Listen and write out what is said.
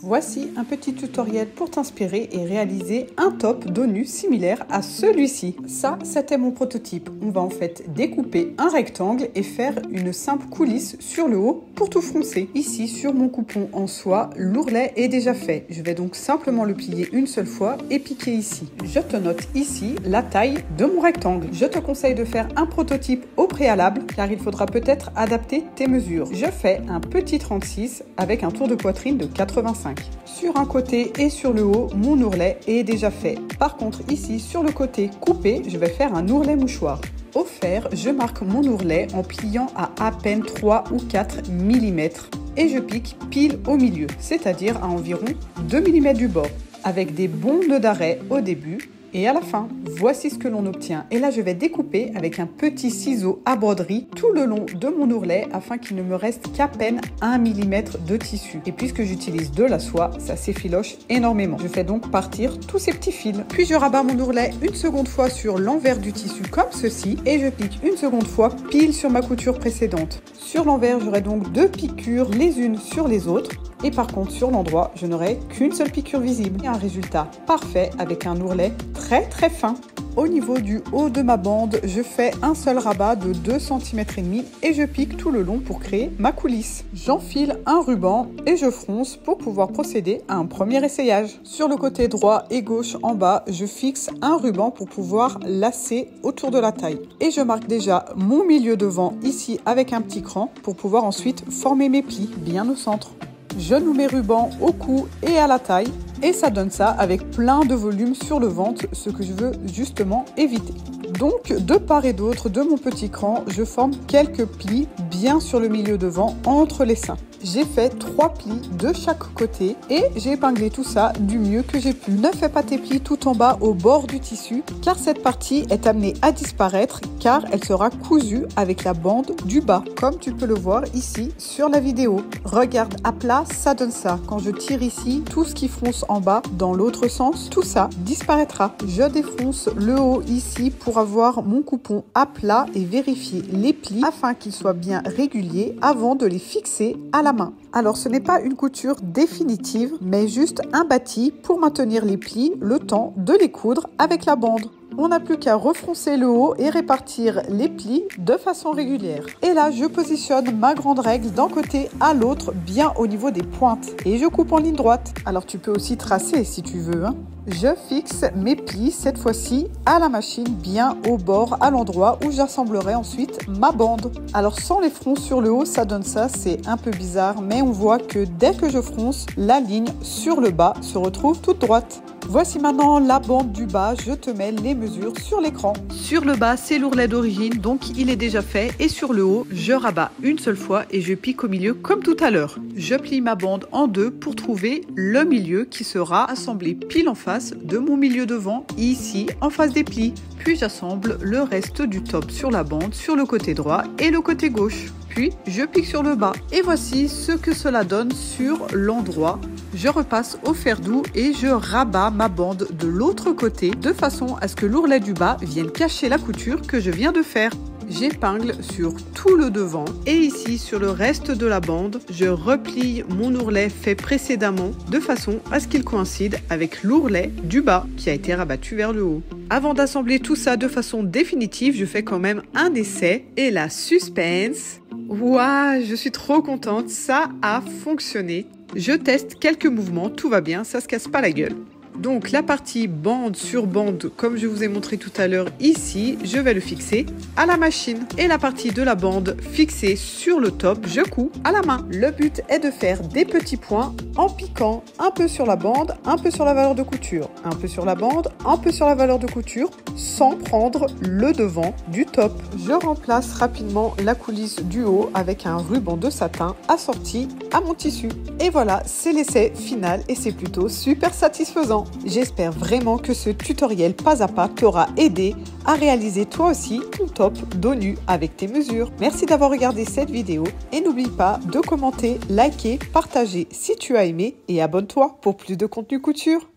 Voici un petit tutoriel pour t'inspirer et réaliser un top dos nu similaire à celui-ci. Ça, c'était mon prototype. On va en fait découper un rectangle et faire une simple coulisse sur le haut pour tout froncer. Ici, sur mon coupon en soie, l'ourlet est déjà fait. Je vais donc simplement le plier une seule fois et piquer ici. Je te note ici la taille de mon rectangle. Je te conseille de faire un prototype au préalable car il faudra peut-être adapter tes mesures. Je fais un petit 36 avec un tour de poitrine de 85. Sur un côté et sur le haut, mon ourlet est déjà fait. Par contre, ici, sur le côté coupé, je vais faire un ourlet mouchoir. Au fer, je marque mon ourlet en pliant à peine 3 ou 4 mm et je pique pile au milieu, c'est-à-dire à environ 2 mm du bord, avec des bons nœuds d'arrêt au début et à la fin. Voici ce que l'on obtient. Et là, je vais découper avec un petit ciseau à broderie tout le long de mon ourlet afin qu'il ne me reste qu'à peine 1 mm de tissu. Et puisque j'utilise de la soie, ça s'effiloche énormément. Je fais donc partir tous ces petits fils. Puis je rabats mon ourlet une seconde fois sur l'envers du tissu comme ceci et je pique une seconde fois pile sur ma couture précédente. Sur l'envers, j'aurai donc 2 piqûres les unes sur les autres. Et par contre, sur l'endroit, je n'aurai qu'une seule piqûre visible. Et un résultat parfait avec un ourlet très fin. Au niveau du haut de ma bande, je fais un seul rabat de 2 cm et demi et je pique tout le long pour créer ma coulisse. J'enfile un ruban et je fronce pour pouvoir procéder à un premier essayage. Sur le côté droit et gauche en bas, je fixe un ruban pour pouvoir lasser autour de la taille. Et je marque déjà mon milieu devant ici avec un petit cran pour pouvoir ensuite former mes plis bien au centre. Je noue mes rubans au cou et à la taille et ça donne ça avec plein de volume sur le ventre, ce que je veux justement éviter. Donc, de part et d'autre de mon petit cran, je forme quelques plis bien sur le milieu devant entre les seins. J'ai fait 3 plis de chaque côté et j'ai épinglé tout ça du mieux que j'ai pu. Ne fais pas tes plis tout en bas au bord du tissu car cette partie est amenée à disparaître car elle sera cousue avec la bande du bas comme tu peux le voir ici sur la vidéo. Regarde à plat, ça donne ça. Quand je tire ici, tout ce qui fronce en bas dans l'autre sens, tout ça disparaîtra. Je défonce le haut ici pour avoir mon coupon à plat et vérifier les plis afin qu'ils soient bien réguliers avant de les fixer à la main. Alors ce n'est pas une couture définitive mais juste un bâti pour maintenir les plis le temps de les coudre avec la bande. On n'a plus qu'à refroncer le haut et répartir les plis de façon régulière. Et là, je positionne ma grande règle d'un côté à l'autre, bien au niveau des pointes. Et je coupe en ligne droite. Alors tu peux aussi tracer si tu veux. Je fixe mes plis, cette fois-ci, à la machine, bien au bord, à l'endroit où j'assemblerai ensuite ma bande. Alors sans les fronces sur le haut, ça donne ça, c'est un peu bizarre, mais on voit que dès que je fronce, la ligne sur le bas se retrouve toute droite. Voici maintenant la bande du bas, je te mets les mesures sur l'écran. Sur le bas, c'est l'ourlet d'origine, donc il est déjà fait. Et sur le haut, je rabats une seule fois et je pique au milieu comme tout à l'heure. Je plie ma bande en deux pour trouver le milieu qui sera assemblé pile en face de mon milieu devant, ici en face des plis. Puis j'assemble le reste du top sur la bande, sur le côté droit et le côté gauche. Puis je pique sur le bas. Et voici ce que cela donne sur l'endroit. Je repasse au fer doux et je rabats ma bande de l'autre côté de façon à ce que l'ourlet du bas vienne cacher la couture que je viens de faire. J'épingle sur tout le devant et ici sur le reste de la bande, je replie mon ourlet fait précédemment de façon à ce qu'il coïncide avec l'ourlet du bas qui a été rabattu vers le haut. Avant d'assembler tout ça de façon définitive, je fais quand même un essai et la suspense. Waouh, je suis trop contente, ça a fonctionné. Je teste quelques mouvements, tout va bien, ça se casse pas la gueule. Donc la partie bande sur bande, comme je vous ai montré tout à l'heure ici, je vais le fixer à la machine. Et la partie de la bande fixée sur le top, je couds à la main. Le but est de faire des petits points en piquant un peu sur la bande, un peu sur la valeur de couture, un peu sur la bande, un peu sur la valeur de couture, sans prendre le devant du top. Je remplace rapidement la coulisse du haut avec un ruban de satin assorti à mon tissu. Et voilà, c'est l'essai final et c'est plutôt super satisfaisant. J'espère vraiment que ce tutoriel pas à pas t'aura aidé à réaliser toi aussi ton top dos nu avec tes mesures. Merci d'avoir regardé cette vidéo et n'oublie pas de commenter, liker, partager si tu as aimé et abonne-toi pour plus de contenu couture.